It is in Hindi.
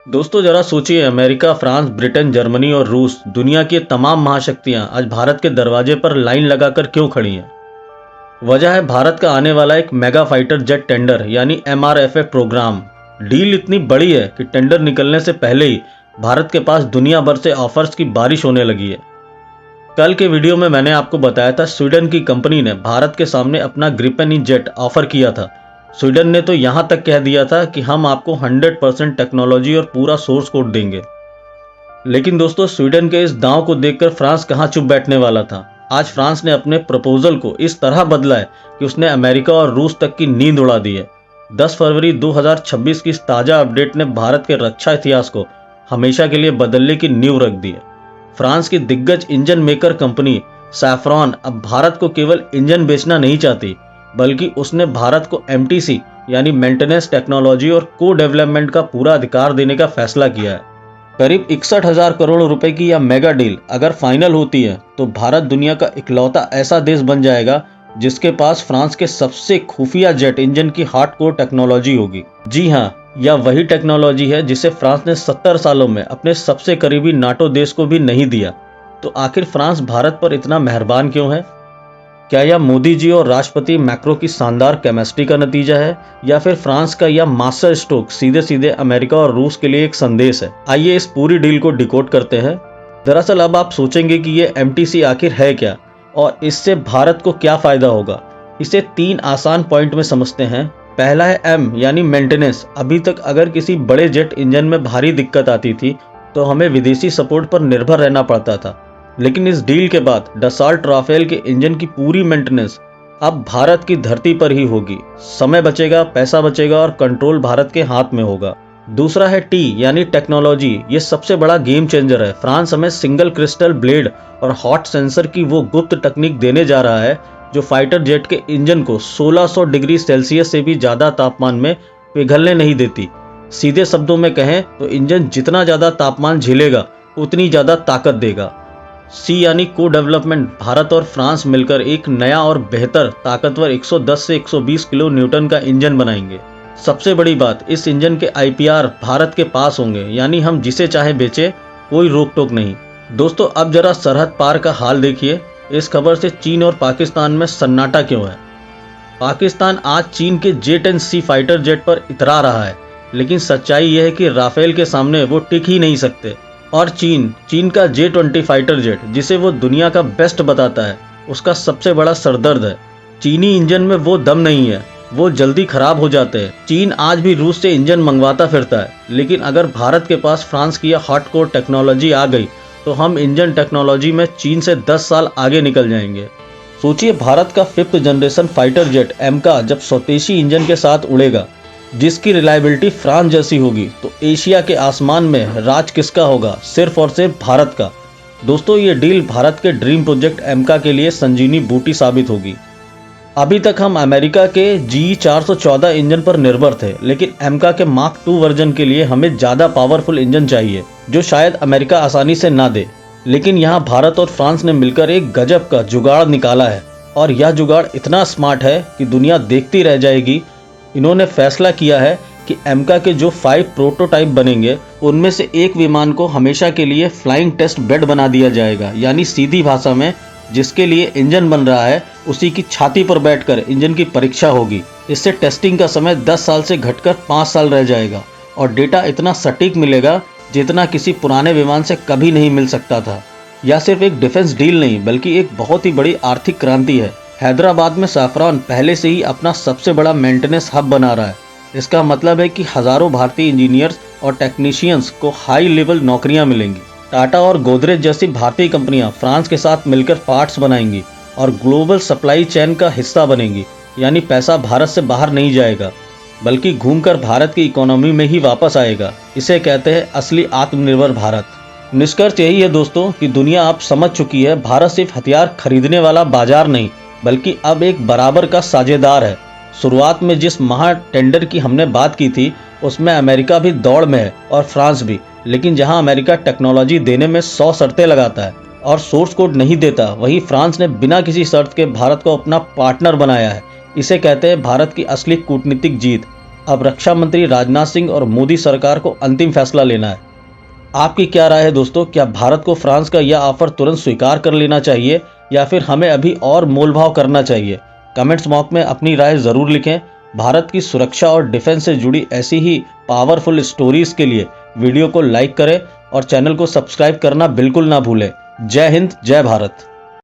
दोस्तों जरा सोचिए, अमेरिका, फ्रांस, ब्रिटेन, जर्मनी और रूस, दुनिया की ये तमाम महाशक्तियां आज भारत के दरवाजे पर लाइन लगाकर क्यों खड़ी हैं? वजह है भारत का आने वाला एक मेगा फाइटर जेट टेंडर यानी MRFA प्रोग्राम। डील इतनी बड़ी है कि टेंडर निकलने से पहले ही भारत के पास दुनिया भर से ऑफर्स की बारिश होने लगी है। कल के वीडियो में मैंने आपको बताया था, स्वीडन की कंपनी ने भारत के सामने अपना ग्रिपेन ई जेट ऑफर किया था। स्वीडन ने तो यहाँ तक कह दिया था कि हम आपको 100% टेक्नोलॉजी और पूरा सोर्स कोड देंगे। लेकिन दोस्तों, स्वीडन के इस दांव को देखकर फ्रांस कहाँ चुप बैठने वाला था। आज फ्रांस ने अपने प्रपोजल को इस तरह बदला है कि उसने अमेरिका और रूस तक की नींद उड़ा दी है। 10 फरवरी 2026 की इस ताज़ा अपडेट ने भारत के रक्षा इतिहास को हमेशा के लिए बदलने की नींव रख दी है। फ्रांस की दिग्गज इंजन मेकर कंपनी सैफ्रॉन अब भारत को केवल इंजन बेचना नहीं चाहती, बल्कि उसने भारत को MTC यानी मेंटेनेंस टेक्नोलॉजी और को डेवलपमेंट का पूरा अधिकार देने का फैसला किया है। करीब 61,000 करोड़ रुपए की यह मेगा डील अगर फाइनल होती है तो भारत दुनिया का इकलौता ऐसा देश बन जाएगा जिसके पास फ्रांस के सबसे खुफिया जेट इंजन की हार्डकोर टेक्नोलॉजी होगी। जी हाँ, यह वही टेक्नोलॉजी है जिसे फ्रांस ने 70 सालों में अपने सबसे करीबी नाटो देश को भी नहीं दिया। तो आखिर फ्रांस भारत पर इतना मेहरबान क्यों है? क्या यह मोदी जी और राष्ट्रपति मैक्रो की शानदार केमिस्ट्री का नतीजा है, या फिर फ्रांस का यह मास्टर स्ट्रोक सीधे सीधे अमेरिका और रूस के लिए एक संदेश है? आइए इस पूरी डील को डिकोड करते हैं। दरअसल अब आप सोचेंगे कि ये MTC आखिर है क्या और इससे भारत को क्या फायदा होगा। इसे 3 आसान पॉइंट में समझते हैं। पहला है M यानी मेंटेनेंस। अभी तक अगर किसी बड़े जेट इंजन में भारी दिक्कत आती थी तो हमें विदेशी सपोर्ट पर निर्भर रहना पड़ता था, लेकिन इस डील के बाद डसॉल्ट राफेल के इंजन की पूरी मेंटेनेंस अब भारत की धरती पर ही होगी। समय बचेगा, पैसा बचेगा और कंट्रोल भारत के हाथ में होगा। दूसरा है T यानी टेक्नोलॉजी। ये सबसे बड़ा गेम चेंजर है। फ्रांस हमें सिंगल क्रिस्टल ब्लेड और हॉट सेंसर की वो गुप्त तकनीक देने जा रहा है जो फाइटर जेट के इंजन को 1600 डिग्री सेल्सियस से भी ज्यादा तापमान में पिघलने नहीं देती। सीधे शब्दों में कहें तो इंजन जितना ज्यादा तापमान झेलेगा उतनी ज्यादा ताकत देगा। C यानी को डेवलपमेंट। भारत और फ्रांस मिलकर एक नया और बेहतर ताकतवर 110 से 120 किलो न्यूटन का इंजन बनाएंगे। सबसे बड़ी बात, इस इंजन के IPR भारत के पास होंगे, यानी हम जिसे चाहे बेचे, कोई रोक टोक नहीं। दोस्तों अब जरा सरहद पार का हाल देखिए। इस खबर से चीन और पाकिस्तान में सन्नाटा क्यों है? पाकिस्तान आज चीन के J-10C फाइटर जेट पर इतरा रहा है, लेकिन सच्चाई यह है कि राफेल के सामने वो टिक ही नहीं सकते। और चीन का J-20 फाइटर जेट, जिसे वो दुनिया का बेस्ट बताता है, उसका सबसे बड़ा सरदर्द है। चीनी इंजन में वो दम नहीं है, वो जल्दी खराब हो जाते हैं। चीन आज भी रूस से इंजन मंगवाता फिरता है, लेकिन अगर भारत के पास फ्रांस की यह हार्डकोर टेक्नोलॉजी आ गई तो हम इंजन टेक्नोलॉजी में चीन से 10 साल आगे निकल जाएंगे। सोचिए, भारत का 5th generation fighter jet MK जब स्वदेशी इंजन के साथ उड़ेगा, जिसकी रिलायबिलिटी फ्रांस जैसी होगी, तो एशिया के आसमान में राज किसका होगा? सिर्फ और सिर्फ भारत का। दोस्तों ये डील भारत के ड्रीम प्रोजेक्ट MK के लिए संजीवनी बूटी साबित होगी। अभी तक हम अमेरिका के GE414 इंजन पर निर्भर थे, लेकिन MK के मार्क 2 वर्जन के लिए हमें ज़्यादा पावरफुल इंजन चाहिए, जो शायद अमेरिका आसानी से ना दे। लेकिन यहाँ भारत और फ्रांस ने मिलकर एक गजब का जुगाड़ निकाला है, और यह जुगाड़ इतना स्मार्ट है कि दुनिया देखती रह जाएगी। इन्होंने फैसला किया है कि MK के जो 5 प्रोटोटाइप बनेंगे, उनमें से एक विमान को हमेशा के लिए फ्लाइंग टेस्ट बेड बना दिया जाएगा। यानी सीधी भाषा में, जिसके लिए इंजन बन रहा है उसी की छाती पर बैठकर इंजन की परीक्षा होगी। इससे टेस्टिंग का समय 10 साल से घटकर 5 साल रह जाएगा, और डेटा इतना सटीक मिलेगा जितना किसी पुराने विमान से कभी नहीं मिल सकता था। यह सिर्फ एक डिफेंस डील नहीं, बल्कि एक बहुत ही बड़ी आर्थिक क्रांति है। हैदराबाद में सैफ्रॉन पहले से ही अपना सबसे बड़ा मेंटेनेंस हब बना रहा है। इसका मतलब है कि हजारों भारतीय इंजीनियर्स और टेक्नीशियंस को हाई लेवल नौकरियां मिलेंगी। टाटा और गोदरेज जैसी भारतीय कंपनियां फ्रांस के साथ मिलकर पार्ट्स बनाएंगी और ग्लोबल सप्लाई चेन का हिस्सा बनेंगी। यानी पैसा भारत से बाहर नहीं जाएगा, बल्कि घूमकर भारत की इकोनॉमी में ही वापस आएगा। इसे कहते हैं असली आत्मनिर्भर भारत। निष्कर्ष यही है दोस्तों कि दुनिया अब समझ चुकी है, भारत सिर्फ हथियार खरीदने वाला बाजार नहीं, बल्कि अब एक बराबर का साझेदार है। शुरुआत में जिस महा टेंडर की हमने बात की थी, उसमें अमेरिका भी दौड़ में है और फ्रांस भी। लेकिन जहां अमेरिका टेक्नोलॉजी देने में 100 शर्तें लगाता है और सोर्स कोड नहीं देता, वहीं फ्रांस ने बिना किसी शर्त के भारत को अपना पार्टनर बनाया है। इसे कहते हैं भारत की असली कूटनीतिक जीत। अब रक्षा मंत्री राजनाथ सिंह और मोदी सरकार को अंतिम फैसला लेना है। आपकी क्या राय है दोस्तों? क्या भारत को फ्रांस का यह ऑफर तुरंत स्वीकार कर लेना चाहिए या फिर हमें अभी और मोलभाव करना चाहिए? कमेंट्स बॉक्स में अपनी राय ज़रूर लिखें। भारत की सुरक्षा और डिफेंस से जुड़ी ऐसी ही पावरफुल स्टोरीज के लिए वीडियो को लाइक करें और चैनल को सब्सक्राइब करना बिल्कुल ना भूलें। जय हिंद, जय भारत।